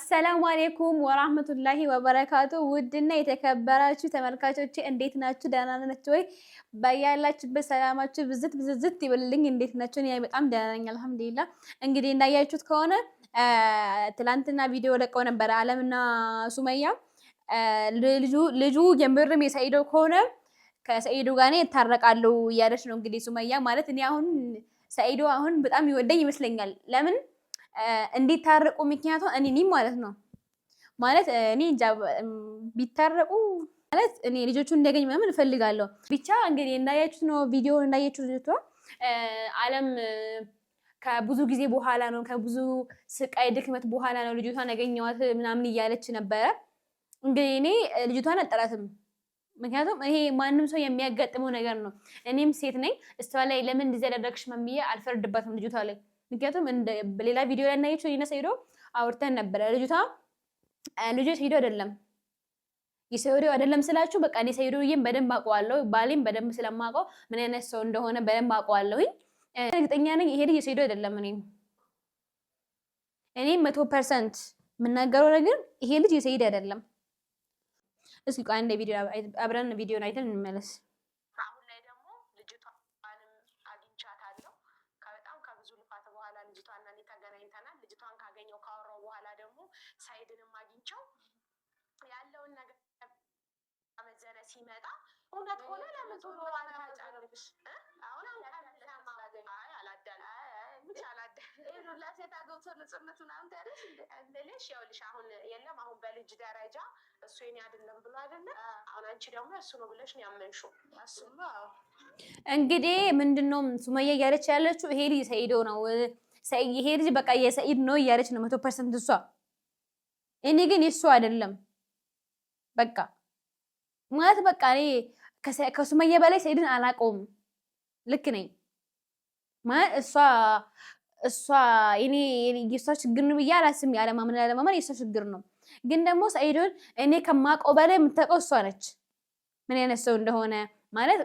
አሰላሙ አለይኩም ወራህመቱላሂ ወበረካቱ። ውድና የተከበራችሁ ተመልካቾቼ እንዴት ናችሁ? ደህና ናችሁ ወይ? በያላችሁበት ሰላማችሁ ብዝት ይበልልኝ። እንዴት ናችሁ? እኔ በጣም ደህና ነኝ አልሐምዱሊላህ። እንግዲህ እንዳያችሁት ከሆነ ትላንትና ቪዲዮ ለቀው ነበር አለምና ሱመያ። ልጁ የምርም የሰኢዶ ከሆነ ከሰኢዶ ጋር ነው ይታረቃሉ እያለች ነው እንግዲህ ሱመያ ማለት። እኔ አሁን ሰኢዶ አሁን በጣም ይወደኝ ይመስለኛል። ለምን እንዲታረቁ ምክንያቱ እኔ ማለት ነው ማለት እኔ ቢታረቁ ማለት እኔ ልጆቹን እንደገኝ ምናምን እፈልጋለሁ። ብቻ እንግዲህ እንዳያችሁት ነው ቪዲዮ እንዳያችሁት ልጅቷ አለም ከብዙ ጊዜ በኋላ ነው ከብዙ ስቃይ ድክመት በኋላ ነው ልጅቷን ያገኘዋት ምናምን እያለች ነበረ። እንግዲህ እኔ ልጅቷን አጠራትም ምክንያቱም ይሄ ማንም ሰው የሚያጋጥመው ነገር ነው። እኔም ሴት ነኝ እሷ ላይ ለምን እንደዚህ ያደረግሽ ማምዬ አልፈርድባትም ልጅቷ ላይ። ምክንያቱም በሌላ ቪዲዮ ላይ እናየችው ይነ ሰኢዶ አውርተን ነበረ። ልጅ ሰኢዶ አይደለም የሰኢዶ አይደለም ስላችሁ በቃ እኔ ሰኢዶዬን በደንብ አውቀዋለሁ። ባሌም በደንብ ስለማውቀው ምን አይነት ሰው እንደሆነ በደንብ አውቀዋለሁኝ። እርግጠኛ ነኝ ይሄ ልጅ የሰኢዶ አይደለም። እኔ 100% የምናገረው ነገር ይሄ ልጅ የሰኢዶ አይደለም። እስኪ ቆይ አንዴ ቪዲዮ አብረን ቪዲዮን አይተን እንመለስ። አሁን ላይ ደግሞ ልጅቷንም አግኝቻታለሁ። በጣም ከብዙ ልፋት በኋላ ልጅቷና እኔ ተገናኝተናል። ልጅቷን ካገኘው ካወራው በኋላ ደግሞ ሰኢድንም አግኝቸው ያለውን ነገር አመዘነ ሲመጣ እውነት ሆነ ለምን ቶሎ አላጫለሽ? አሁን ለሴት አገብቶ ንጽህነት ምናምን ታያለሽ እንደልሽ ይኸውልሽ፣ አሁን የለም አሁን በልጅ ደረጃ እሱ የኔ አይደለም ብሎ አይደለ? አሁን አንቺ ደግሞ እሱ ነው ብለሽ ነው ያመንሽው። እሱማ እንግዲህ ምንድነው ሱመያ እያለች ያለችው ይሄ ልጅ ሰኢዶ ነው፣ ይሄ ልጅ በቃ የሰኢድ ነው እያለች ነው 100% እሷ። እኔ ግን የሱ አይደለም በቃ ማለት በቃ እኔ ከሱመያ በላይ ሰኢድን አላውቀውም። ልክ ነኝ ማለት እሷ እኔ የሷ ችግር ነው ብዬ አላስብም። ያለማመን የሷ ችግር ነው። ግን ደግሞ ሰኢዶን እኔ ከማውቀው በላይ የምታውቀው እሷ ነች። ምን አይነት ሰው እንደሆነ ማለት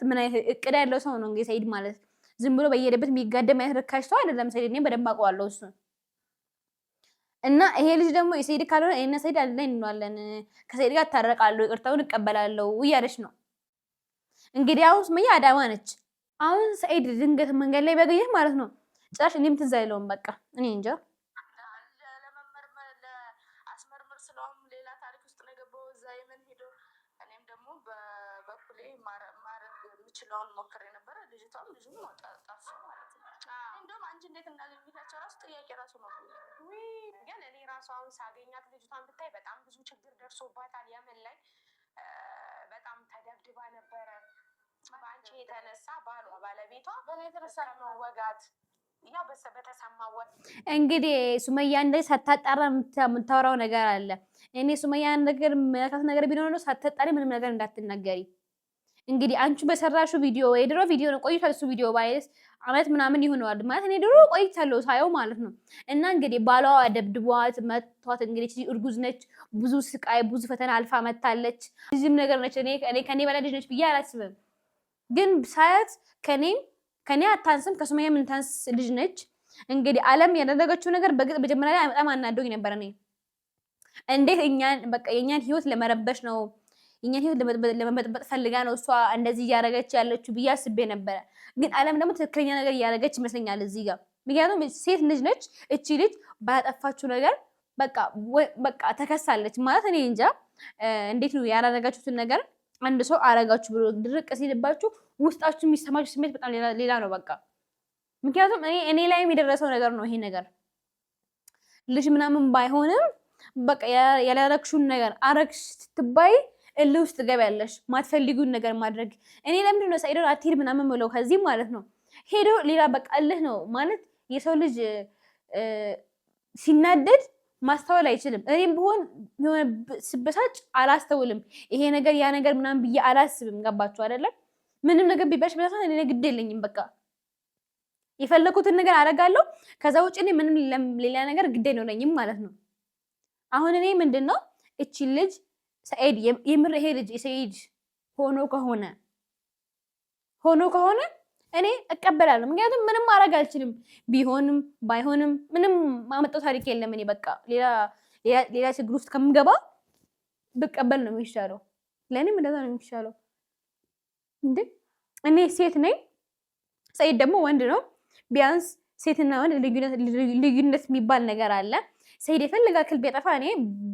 ምን አይነት እቅድ ያለው ሰው ነው እንግዲህ ሰኢድ ማለት። ዝም ብሎ በየሄደበት የሚጋደም አይነት ርካሽ ሰው አይደለም ሰኢድ። እኔ በደንብ አውቀዋለሁ እሱን። እና ይሄ ልጅ ደግሞ የሰኢድ ካልሆነ እኔና ሰኢድ አለን እንሏለን፣ ከሰኢድ ጋር ታረቃለሁ፣ ይቅርታውን እቀበላለሁ እያለች ነው እንግዲህ። አሁን ሱመያ አዳማ ነች። አሁን ሰኢድ ድንገት መንገድ ላይ ቢያገኘት ማለት ነው ጭራሽ እኔም ትዝ አይለውም። በቃ እኔ እንጃ ለመመርመር ለአስመርምር ስለሆነ ሌላ ታሪክ ውስጥ ነው የገባው እዛ የመን ሄዶ። እኔም ደግሞ በበኩሌ ማረግ የምችለውን ሞክሬ ነበረ። ልጅቷም ልጁም ጠፋ ማለት ነው። እንደውም አንቺ እንዴት እንዳገኘቻቸው ራሱ ጥያቄ ራሱ ነው። ግን እኔ ራሱ አሁን ሳገኛት ልጅቷን ብታይ በጣም ብዙ ችግር ደርሶባታል። የመን ላይ በጣም ተደብድባ ነበረ። በአንቺ የተነሳ ባለቤቷ በእኔ የተነሳ ነው ወጋት ያው በተሰማው እንግዲህ ሱመያ እንደዚህ ሳታጣራ የምታወራው ነገር አለ። እኔ ሱመያ ነገር ቢኖር ነው ሳታጣሪ ምንም ነገር እንዳትናገሪ። እንግዲህ አንቺ በሰራሹ ቪዲዮ የድሮ ቪዲዮ ነው ቆይቷል። እሱ ቪዲዮ ባይስ አመት ምናምን ይሆነዋል ማለት እኔ ድሮ ቆይቻለሁ ሳየው ማለት ነው። እና እንግዲህ ባሏ ደብድቧት መቷት። እንግዲህ እርጉዝ ነች። ብዙ ስቃይ ብዙ ፈተና አልፋ መታለች። እዚህም ነገር ነች። እኔ ከኔ በላይ ልጅ ነች ብዬ አላስብም። ግን ሳያት ከኔ አታንስም፣ ከሱመያ ምን ታንስ ልጅ ነች። እንግዲህ አለም ያደረገችው ነገር በግጥ መጀመሪያ ላይ በጣም አናዶኝ ነበር። እኔ እንዴት የኛን ህይወት ለመረበሽ ነው የኛን ህይወት ለመበጥበጥ ፈልጋ ነው እሷ እንደዚህ እያደረገች ያለችው ብዬ አስቤ ነበረ። ግን አለም ደግሞ ትክክለኛ ነገር እያደረገች ይመስለኛል እዚህ ጋር። ምክንያቱም ሴት ልጅ ነች። እቺ ልጅ ባጠፋችው ነገር በቃ ተከሳለች ማለት እኔ እንጃ እንዴት ነው ያደረጋችሁትን ነገር አንድ ሰው አረጋችሁ ብሎ ድርቅ ሲልባችሁ ውስጣችሁ የሚሰማችሁ ስሜት በጣም ሌላ ነው በቃ። ምክንያቱም እኔ ላይም የደረሰው ነገር ነው ይሄ ነገር። ልጅ ምናምን ባይሆንም በቃ ያላረግሽውን ነገር አረግሽ ስትባይ እልህ ውስጥ ትገቢያለሽ፣ ማትፈልጊውን ነገር ማድረግ። እኔ ለምንድን ነው ሰኢዶን አትሄድ ምናምን ብለው ከዚህ ማለት ነው ሄዶ ሌላ በቃ እልህ ነው ማለት። የሰው ልጅ ሲናደድ ማስተዋል አይችልም። እኔም ብሆን የሆነ ስበሳጭ አላስተውልም። ይሄ ነገር ያ ነገር ምናምን ብዬ አላስብም። ገባችሁ አይደለም? ምንም ነገር ቢባሽ በዛት እኔ ግድ የለኝም። በቃ የፈለኩትን ነገር አደርጋለሁ። ከዛ ውጭ እኔ ምንም ሌላ ነገር ግድ አይኖረኝም ማለት ነው። አሁን እኔ ምንድነው እቺ ልጅ ሰኢድ የምር ይሄ ልጅ ሰኢድ ሆኖ ከሆነ እኔ እቀበላለሁ። ምክንያቱም ምንም ማድረግ አልችልም። ቢሆንም ባይሆንም ምንም ማመጣው ታሪክ የለም። እኔ በቃ ሌላ ችግር ውስጥ ከምገባ ብቀበል ነው የሚሻለው። ለእኔም እንደዛ ነው የሚሻለው። እንዴ እኔ ሴት ነኝ፣ ሰይድ ደግሞ ወንድ ነው። ቢያንስ ሴትና ወንድ ልዩነት የሚባል ነገር አለ። ሰይድ የፈለገ አክል ቢያጠፋ እኔ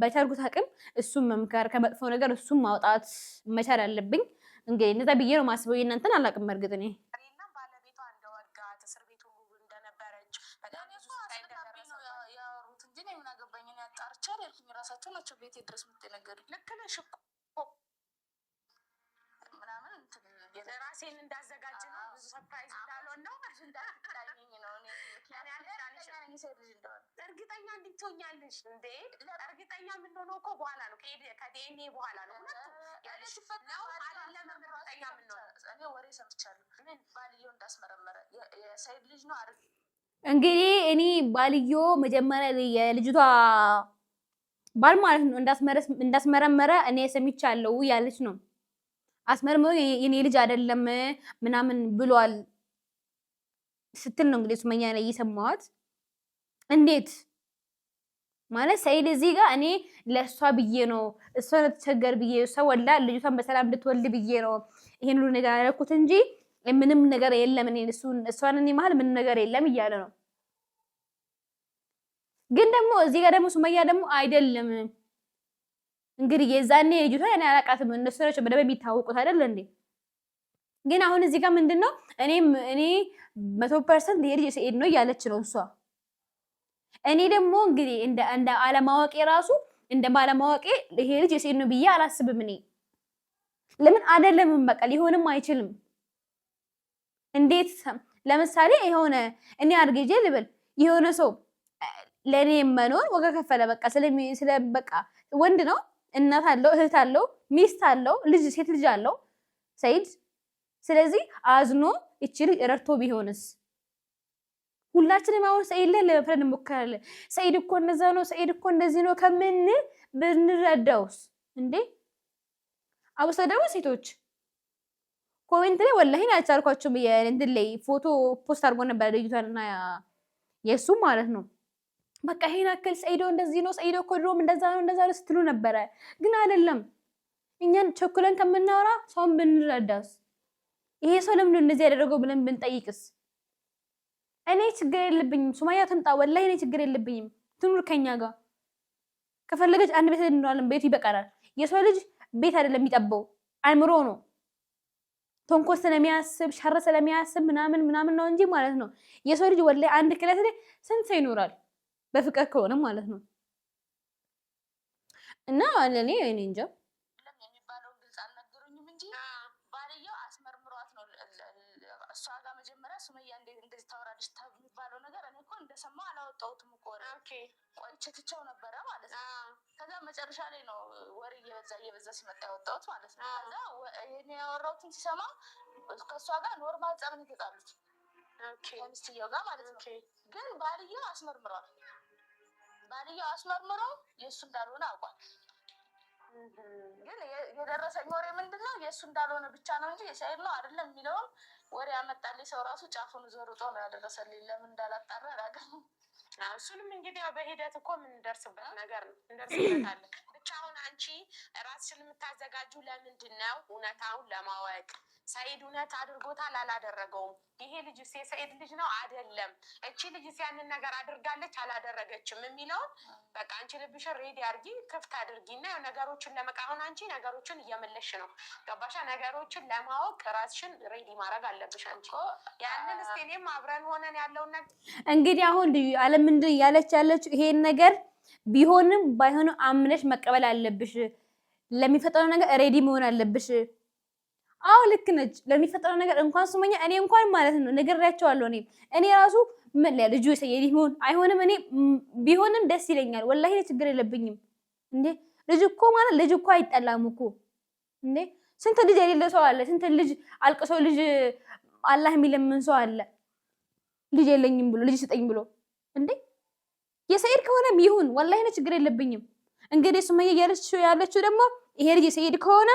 በቻልኩት አቅም እሱን መምከር፣ ከመጥፎ ነገር እሱን ማውጣት መቻል አለብኝ። እንግዲህ እንደዛ ብዬ ነው ማስበው። የእናንተን አላውቅም። እርግጥ እኔ ራሳቸው ናቸው ቤት ድረስ የምትነገሩ። ልክ ነሽ እኮ ምናምን ራሴን እንዳዘጋጅ ነው። ብዙ ሰርፕራይዝ እንዳልሆን ነው። ብዙ እንዳትታየኝ ነው። እርግጠኛ እንዴት ትሆኛለሽ እንዴ? እርግጠኛ የምንሆነው እኮ በኋላ ነው፣ ከዲኤንኤ በኋላ ነው። እኔ ወሬ ሰምቻለሁ። ምን ባልየው እንዳስመረመረ የሰይድ ልጅ ነው አይደል? እንግዲህ እኔ ባልዮ መጀመሪያ የልጅቷ ባል ማለት ነው እንዳስመረመረ እኔ ሰምቻለሁ ያለች ነው። አስመርምሮ የኔ ልጅ አይደለም ምናምን ብሏል ስትል ነው እንግዲህ ሱመያ ላይ እየሰማኋት። እንዴት ማለት ሰይድ እዚህ ጋር እኔ ለእሷ ብዬ ነው እሷ ተቸገር ብዬ እሷ ወላ ልጅቷን በሰላም እንድትወልድ ብዬ ነው ይሄን ሁሉ ነገር ያደረኩት እንጂ ምንም ነገር የለም እኔ እሷን እኔ መሀል ምንም ነገር የለም እያለ ነው። ግን ደግሞ እዚህ ጋር ደግሞ ሱመያ ደግሞ አይደለም እንግዲህ የዛኔ ልጅቷን እኔ አላውቃትም፣ እነሱ ናቸው በደንብ የሚታወቁት አይደል እንዴ? ግን አሁን እዚህ ጋር ምንድነው እኔ 100% ይሄ ልጅ ሰይድ ነው እያለች ነው እሷ። እኔ ደግሞ እንግዲህ እንደ አለማወቄ ራሱ እንደ ባለማወቄ ይሄ ልጅ ሰይድ ነው ብዬ አላስብም። እኔ ለምን አይደለም በቃ ሊሆንም አይችልም። እንዴት ለምሳሌ የሆነ እኔ አርግጄ ልበል የሆነ ሰው ለኔ መኖር ወጋ ከፈለ በቃ ስለ በቃ ወንድ ነው፣ እናት አለው፣ እህት አለው፣ ሚስት አለው፣ ልጅ ሴት ልጅ አለው ሰይድ። ስለዚህ አዝኖ እቺ ልጅ ረድቶ ቢሆንስ? ሁላችንም አሁን ሰይድ ላይ ለመፍረድ እንሞክራለን። ሰይድ እኮ እንደዛ ነው፣ ሰይድ እኮ እንደዚህ ነው ከምን ብንረዳውስ እንዴ? አብሶ ደግሞ ሴቶች ኮሜንት ላይ ወላሂ አልቻልኳቸውም። እንትን ላይ ፎቶ ፖስት አድርጎ ነበር ልጅቷንና የሱ ማለት ነው። በቃ ይሄን አክል ሰይዶ እንደዚህ ነው፣ ሰይዶ እኮ ድሮም እንደዛ ነው ስትሉ ነበረ። ግን አይደለም። እኛን ቸኩለን ከምናወራ ሰውን ብንረዳስ? ይሄ ሰው ለምን እንደዚህ ያደረገው ብለን ብንጠይቅስ? እኔ ችግር የለብኝም፣ ሱማያ ትምጣ፣ ወላሂ እኔ ችግር የለብኝም። ትኑር ከኛ ጋር ከፈለገች አንድ ቤት እንኖራለን፣ ቤቱ ይበቃናል። የሰው ልጅ ቤት አይደለም የሚጠበው አይምሮ ነው። ተንኮል ስለሚያስብ ሸር ስለሚያስብ ምናምን ነው እንጂ ማለት ነው። የሰው ልጅ ወላሂ አንድ ክላስ ላይ ስንት ሰው ይኖራል በፍቅር ከሆነ ማለት ነው። እና ለኔ እኔ እንጃ የሚባለውን ግልጽ አልነገሩኝም እንጂ ባልየው አስመርምሯት ነው እሷ ጋር መጀመሪያ ሱመያ እንደዚህ ታወራለች የሚባለው ነገር እኔ እኮ እንደሰማሁ አላወጣሁትም እኮ ቆይቼ ትቼው ነበረ ማለት ነው። ከዛ መጨረሻ ላይ ነው ወሬ እየበዛ ሲመጣ ያወጣሁት ማለት ነው። ከዛ ይሄን ያወራሁትን ሲሰማ ከእሷ ጋር ኖርማል ጸብ ነው የተጣሉት ከሚስትየው ጋር ማለት ነው። ግን ባልየው አስመርምሯል። ባልየው አስመርምረው የእሱ እንዳልሆነ አውቋል። ግን የደረሰኝ ወሬ ምንድነው የእሱ እንዳልሆነ ብቻ ነው እንጂ የሰይድ ነው አይደለም የሚለውን ወሬ ያመጣልኝ ሰው ራሱ ጫፉን ዘርጦ ነው ያደረሰልኝ። ለምን እንዳላጣራ አላውቅም። እሱንም እንግዲህ ያው በሂደት እኮ የምንደርስበት ነገር ነው፣ እንደርስበታለን። ብቻ አሁን አንቺ ራስሽን የምታዘጋጁ ለምንድን ነው? እውነታውን ለማወቅ ሰይድ እውነት አድርጎታል አላደረገውም? ይሄ ልጅስ የሰይድ ልጅ ነው አይደለም? እቺ ልጅስ ያንን ነገር አድርጋለች አላደረገችም የሚለውን በቃ አንቺ ልብሽን ሬዲ አድርጊ፣ ክፍት አድርጊና ነገሮችን አሁን አንቺ ነገሮችን እየመለሽ ነው፣ ገባሻ? ነገሮችን ለማወቅ ራስሽን ሬዲ ማድረግ አለብሽ አንቺ። ያንን እስኪ እኔም አብረን ሆነን ያለውን ነገር እንግዲህ አሁን አለም ምንድን እያለች ያለችው ይሄን ነገር ቢሆንም ባይሆንም አምነሽ መቀበል አለብሽ። ለሚፈጠረው ነገር ሬዲ መሆን አለብሽ። አዎ ልክ ነች። ለሚፈጠረው ነገር እንኳን ሱመኛ እኔ እንኳን ማለት ነው ነግሬያቸዋለሁ። እኔ ራሱ ምን ልጁ ሰይድ ይሁን አይሆንም እኔ ቢሆንም ደስ ይለኛል። ወላሂ ችግር የለብኝም። እንዴ ልጅ እኮ ማለት ልጅ እኮ አይጠላም እኮ እንዴ። ስንት ልጅ የሌለ ሰው አለ። ስንት ልጅ አልቅሶ ልጅ አላህ የሚለምን ሰው አለ። ልጅ የለኝም ብሎ ልጅ ስጠኝ ብሎ እንዴ። የሰይድ ከሆነም ይሁን ወላሂ ነው ችግር የለብኝም። እንግዲህ ሱመያ ያለችው ደግሞ ይሄ ልጅ የሰይድ ከሆነ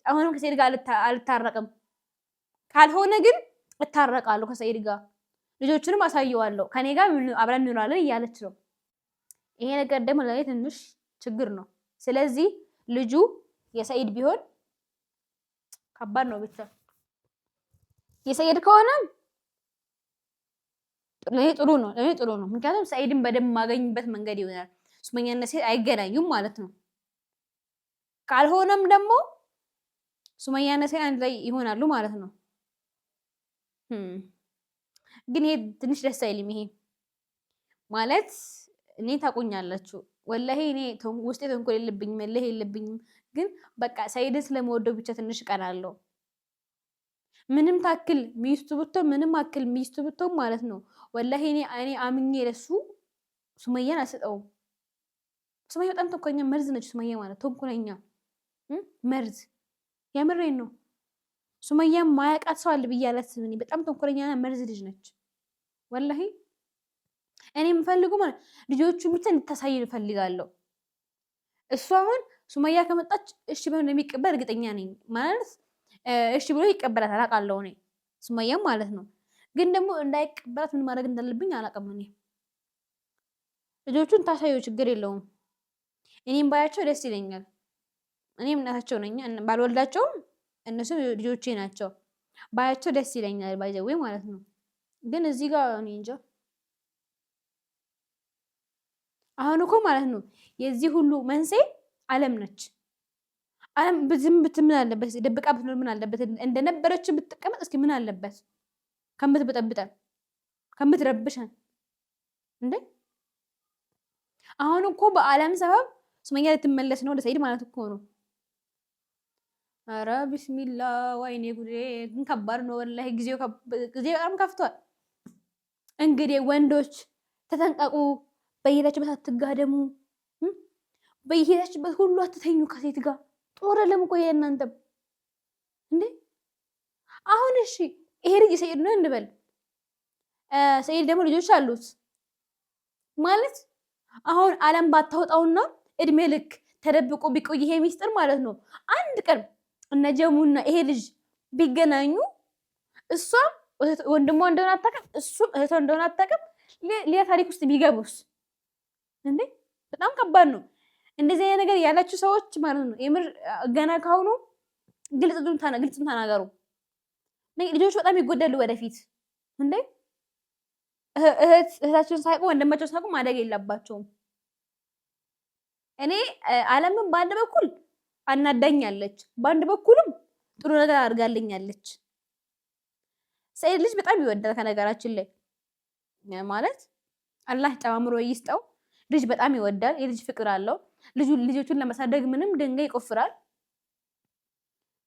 አሁንም ከሰይድ ጋር አልታረቅም፣ ካልሆነ ግን እታረቃለሁ ከሰኢድ ጋር ልጆቹንም አሳየዋለሁ ከኔ ጋር አብረን እንኖራለን እያለች ነው። ይሄ ነገር ደግሞ ለኔ ትንሽ ችግር ነው። ስለዚህ ልጁ የሰኢድ ቢሆን ከባድ ነው። ብቻ የሰኢድ ከሆነ ለኔ ጥሩ ነው። ምክንያቱም ሰኢድን በደንብ ማገኝበት መንገድ ይሆናል። ሱመያና ሰኢድ አይገናኙም ማለት ነው። ካልሆነም ደግሞ ሱመያና ሰኢድ አንድ ላይ ይሆናሉ ማለት ነው። ግን ይሄ ትንሽ ደስ አይልም። ይሄ ማለት እኔ ታቆኛላችሁ ወላሂ እኔ ውስጤ ተንኮል የለብኝም እልህ የለብኝም። ግን በቃ ሰኢድን ስለመወደው ብቻ ትንሽ ቀናለሁ። ምንም ታክል ሚስቱ ብትሆን ማለት ነው ወላሂ እኔ አምኜ ለሱ ሱመያን አልሰጠውም። ሱመያ በጣም ተንኮለኛ መርዝ ነች። ሱመያ ማለት ተንኮለኛ መርዝ፣ የምሬን ነው። ሱመያ ማያውቃት ሰው አለ ብዬ አላስብም። በጣም ተንኮለኛና መርዝ ልጅ ነች ወላሂ። እኔ የምፈልገው ማለት ልጆቹ ብቻ እንድታሳይ እፈልጋለሁ። እሱ አሁን ሱመያ ከመጣች እሺ ብሎ እንደሚቀበል እርግጠኛ ነኝ። ማለት እሺ ብሎ ይቀበላታል አውቃለሁ እኔ ሱመያም ማለት ነው። ግን ደግሞ እንዳይቀበላት ምን ማድረግ እንዳለብኝ አላውቅም። እኔ ልጆቹን ታሳየው ችግር የለውም። እኔም ባያቸው ደስ ይለኛል። እኔም እናታቸው ነኝ፣ ባልወልዳቸውም እነሱ ልጆቼ ናቸው። ባያቸው ደስ ይለኛል ባይዘዌ ማለት ነው። ግን እዚህ ጋር እኔ እንጃ። አሁን እኮ ማለት ነው የዚህ ሁሉ መንስኤ አለም ነች። አለም ዝም ምን አለበት? ደብቃ ብትኖር ምን አለበት? እንደነበረች ብትቀመጥ እስኪ ምን አለበት? ከምትበጠብጠን ከምትረብሸን እንዴ! አሁን እኮ በአለም ሰበብ ሱመያ ልትመለስ ነው ወደ ሰኢድ ማለት እኮ ነው። አረ ቢስሚላ ወይኔ ጉዴ! ግን ከባድ ነው ወላሂ። ጊዜው በጣም ከፍቷል። እንግዲህ ወንዶች ተጠንቀቁ። በየሄዳችሁበት አትጋደሙ። በየሄዳችሁበት ሁሉ አትተኙ ከሴት ጋር። ጦር ለምቆየ እናንተ እንዴ! አሁን እሺ ይሄ ልጅ ሰኢድ ነው እንበል። ሰኢድ ደግሞ ልጆች አሉት ማለት አሁን አለም ባታወጣውና እድሜ ልክ ተደብቆ ቢቆይ ይሄ ሚስጥር ማለት ነው አንድ ቀን እነጀሙና ይሄ ልጅ ቢገናኙ እሷም ወንድሟ እንደሆነ አታውቅም፣ እሱም እህቷ እንደሆነ አታውቅም። ሌላ ታሪክ ውስጥ ቢገቡስ እንዴ! በጣም ከባድ ነው። እንደዚህ አይነት ነገር ያላችሁ ሰዎች ማለት ነው የምር ገና ካሁኑ ግልጽ ተናገሩ። ልጆች በጣም ይጎዳሉ ወደፊት። እንዴ እህታቸውን ሳይቁ ወንድማቸውን ሳይቁ ማደግ የለባቸውም። እኔ አለምን በአንድ በኩል አናዳኛለች፣ በአንድ በኩልም ጥሩ ነገር አድርጋልኛለች። ሰኢድ ልጅ በጣም ይወዳል። ከነገራችን ላይ ማለት አላህ ጨማምሮ ይስጠው። ልጅ በጣም ይወዳል። የልጅ ፍቅር አለው። ልጆቹን ለማሳደግ ምንም ድንጋይ ይቆፍራል።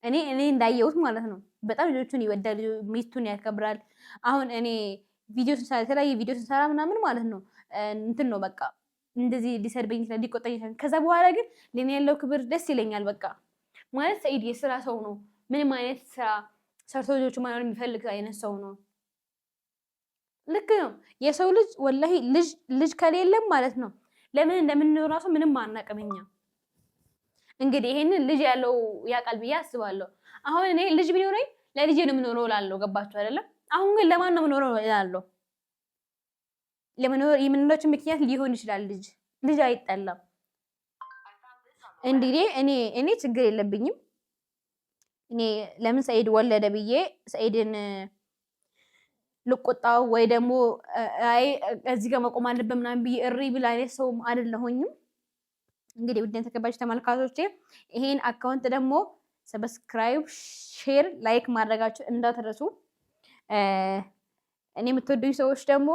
እኔ እንዳየሁት ማለት ነው በጣም ልጆቹን ይወዳል። ሚስቱን ያከብራል። አሁን እኔ የተለያየ ቪዲዮ ስንሰራ ምናምን ማለት ነው እንትን ነው በቃ እንደዚህ ሊሰድበኝ ይችላል፣ ሊቆጣኝ ይችላል። ከዛ በኋላ ግን ለኔ ያለው ክብር ደስ ይለኛል። በቃ ማለት ሰኢድ የስራ ሰው ነው። ምንም አይነት ስራ ሰርቶ ልጆቹ ማኖር የሚፈልግ አይነት ሰው ነው። ልክ ነው። የሰው ልጅ ወላሂ ልጅ ከሌለም ማለት ነው ለምን እንደምንኖር ራሱ ምንም አናውቅም እኛ። እንግዲህ ይሄንን ልጅ ያለው ያውቃል ብዬ አስባለሁ። አሁን እኔ ልጅ ቢኖረኝ ለልጄ ነው የምኖረው እላለሁ። ገባችሁ አይደለም? አሁን ግን ለማን ነው የምኖረው እላለሁ። ለመኖር የምንኖርበት ምክንያት ሊሆን ይችላል። ልጅ አይጠላም። እንግዲህ እኔ ችግር የለብኝም። እኔ ለምን ሰኢድ ወለደ ብዬ ሰኢድን ልቆጣው ወይ ደግሞ አይ እዚህ ጋር መቆም አለበት ምናምን ብዬ እሪ ብል አይነት ሰውም አይደለሁኝም። እንግዲህ ውድ ተከባሪዎች ተመልካቾቼ ይሄን አካውንት ደግሞ ሰብስክራይብ፣ ሼር፣ ላይክ ማድረጋችሁ እንዳትረሱ። እኔ የምትወዱኝ ሰዎች ደግሞ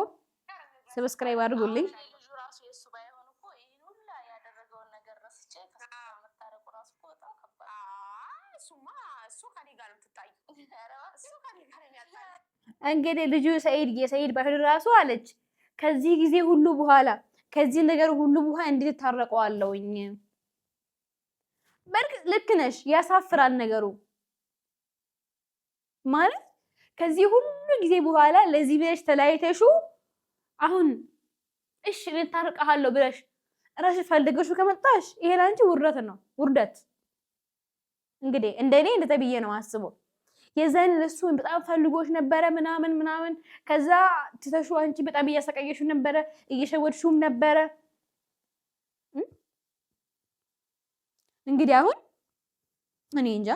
ሰብስክራይብ አድርጉልኝ። ልጁ ራሱ የእሱ ባይሆን እኮ ይሄን ሁላ ያደረገውን ነገር ረስቼ ከመታረቁ ራሱ እኮ በጣም ከባድ። እሱ ከኔ ጋር ነው የምትጣይው። እሱ ከኔ ጋር ነው ያጣለው። እንግዲህ ልጁ የሰኢድ ባይሆን ራሱ አለች ከዚህ ጊዜ ሁሉ በኋላ ከዚህ ነገር ሁሉ በኋላ እንዴት ታረቀዋለሁኝ። በርግጥ ልክ ነሽ፣ ያሳፍራል ነገሩ ማለት ከዚህ ሁሉ ጊዜ በኋላ ለዚህ ብለሽ ተለያይተሹ አሁን እሺ ልታርቀሃለሁ ብለሽ ራስሽ ፈልገሽ ከመጣሽ ይሄ ላንቺ ውርደት ነው፣ ውርደት። እንግዲህ እንደኔ እንደተብዬ ነው አስበው። የዛን እሱ በጣም ፈልጎሽ ነበረ ምናምን ከዛ ትተሹ አንቺ በጣም እያሰቃየሽው ነበረ፣ እየሸወድሽውም ነበረ። እንግዲህ አሁን እኔ እንጃ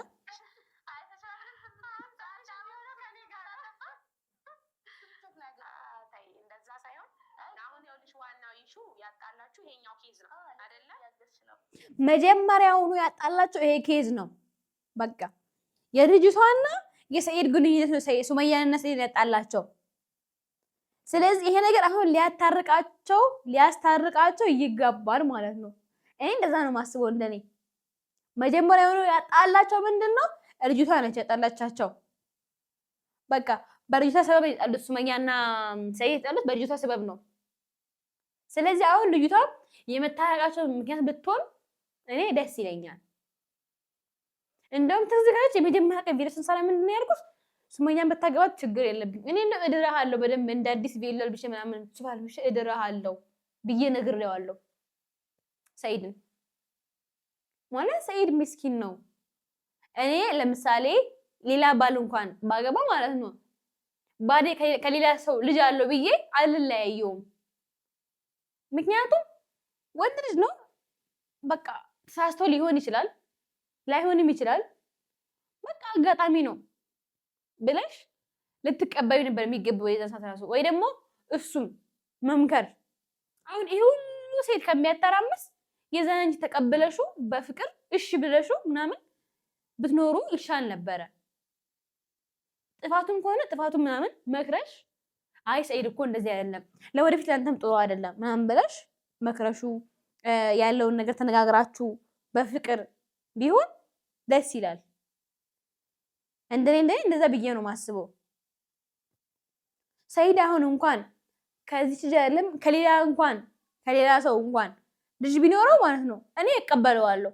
መጀመሪያውኑ ያጣላቸው ይሄ ኬዝ ነው። በቃ የልጅቷና የሰኢድ ግንኙነት ነው ሱመያንና ሰኢድ ያጣላቸው። ስለዚህ ይሄ ነገር አሁን ሊያስታርቃቸው ይገባል ማለት ነው። እኔ እንደዛ ነው ማስበው እንደኔ። መጀመሪያውኑ ያጣላቸው ምንድነው? ልጅቷ ነች ያጣላቻቸው። በቃ በልጅቷ ሰበብ የጣሉት ሱመያና ሰኢድ የጣሉት በልጅቷ ሰበብ ነው። ስለዚህ አሁን ልጅቷ የመታረቃቸው ምክንያት ብትሆን እኔ ደስ ይለኛል። እንደውም ትዝ ካለች የመጀመሪያ ቀን ቪዲዮ ስንሰራ ምንድን ነው ያልኩት? ሱመያን በታገባት ችግር የለብኝ እኔ እንደው እድራሃለሁ በደንብ እንደ አዲስ ቪዲዮ ልብሽ ምናምን ሱፋል ብሽ እድራሃለሁ ብዬ ነግሬዋለሁ ሰኢድን። ማለት ሰኢድ ምስኪን ነው። እኔ ለምሳሌ ሌላ ባል እንኳን ባገባ ማለት ነው ባዴ ከሌላ ሰው ልጅ አለው ብዬ አልለያየውም። ምክንያቱም ወንድ ልጅ ነው። በቃ ተሳስቶ ሊሆን ይችላል ላይሆንም ይችላል። በቃ አጋጣሚ ነው ብለሽ ልትቀበዩ ነበር የሚገባው የዛን ሰዓት ራሱ። ወይ ደግሞ እሱም መምከር። አሁን ይሄ ሁሉ ሴት ከሚያተራምስ የዛን አንቺ ተቀበለሹ በፍቅር እሺ ብለሹ ምናምን ብትኖሩ ይሻል ነበረ። ጥፋቱም ከሆነ ጥፋቱም ምናምን መክረሽ አይ ሰኢድ እኮ እንደዚህ አይደለም ለወደፊት ለአንተም ጥሩ አይደለም ምናምን ብለሽ መክረሹ ያለውን ነገር ተነጋግራችሁ በፍቅር ቢሆን ደስ ይላል። እንደኔ እንደዛ ብዬ ነው ማስበው። ሰኢድ አሁን እንኳን ከዚህ ጀለም ከሌላ ሰው እንኳን ልጅ ቢኖረው ማለት ነው እኔ እቀበለዋለሁ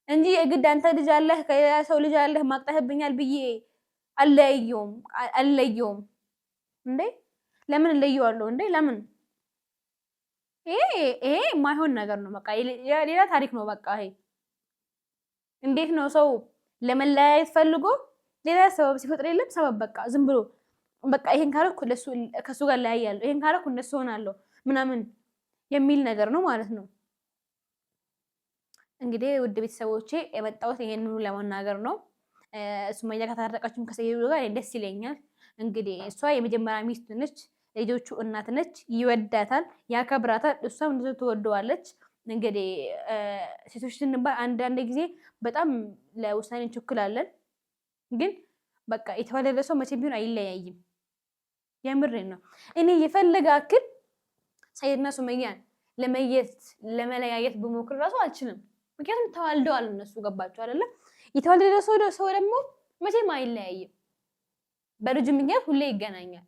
እንጂ የግድ አንተ ልጅ አለህ ከሌላ ሰው ልጅ አለህ ማቅጠህብኛል ብዬ አልለየውም እንዴ። ለምን እለየዋለሁ እንዴ? ለምን? ይሄ የማይሆን ነገር ነው። በቃ ሌላ ታሪክ ነው። በቃ ይሄ እንዴት ነው ሰው ለመለያየት ፈልጎ ሌላ ሰበብ ሲፈጥር የለም ሰበብ በቃ ዝም ብሎ በቃ ይሄን ካረኩ ከሱ ጋር ለያያለሁ፣ ይሄን ካረኩ እንደሱ ሆናለሁ ምናምን የሚል ነገር ነው ማለት ነው። እንግዲህ ውድ ቤተሰቦቼ የመጣሁት ይሄንኑ ለመናገር ነው። ሱመያ ከታረቀችም ከሰኢድ ጋር ደስ ይለኛል። እንግዲህ እሷ የመጀመሪያ ሚስት ነች፣ ልጆቹ እናት ነች፣ ይወዳታል፣ ያከብራታል፣ እሷም እንደዚህ ትወደዋለች። እንግዲህ ሴቶች ስንባል አንዳንድ ጊዜ በጣም ለውሳኔ እንቸኩላለን፣ ግን በቃ የተወለደ ሰው መቼም ቢሆን አይለያይም። የምሬን ነው። እኔ የፈለገ አክል ሰኢድና ሱመያን ለመለያየት ብሞክር ራሱ አልችልም። ምክንያቱም ተዋልደዋል እነሱ። ገባቸው አይደለ? የተወለደ ሰው ደግሞ መቼም አይለያይም። በልጁ ምክንያት ሁሌ ይገናኛል፣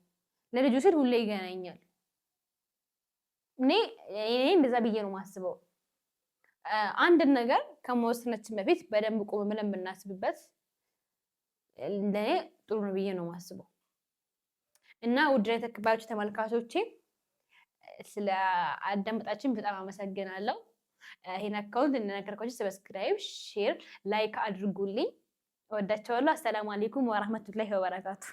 ለልጁ ሲል ሁሌ ይገናኛል። እኔ እንደዛ ብዬ ነው ማስበው። አንድ ነገር ከመወሰናችን በፊት በደንብ ቆም ብለን ብናስብበት እንደኔ ጥሩ ነው ብዬ ነው ማስበው። እና ውድ የተከበራችሁ ተመልካቾቼ ስለ አዳመጣችን በጣም አመሰግናለሁ። ይሄን አካውንት እንደነገርኳችሁ ሰብስክራይብ፣ ሼር፣ ላይክ አድርጉልኝ። እወዳቸዋለሁ። አሰላሙ አለይኩም ወራህመቱላሂ ወበረካቱ።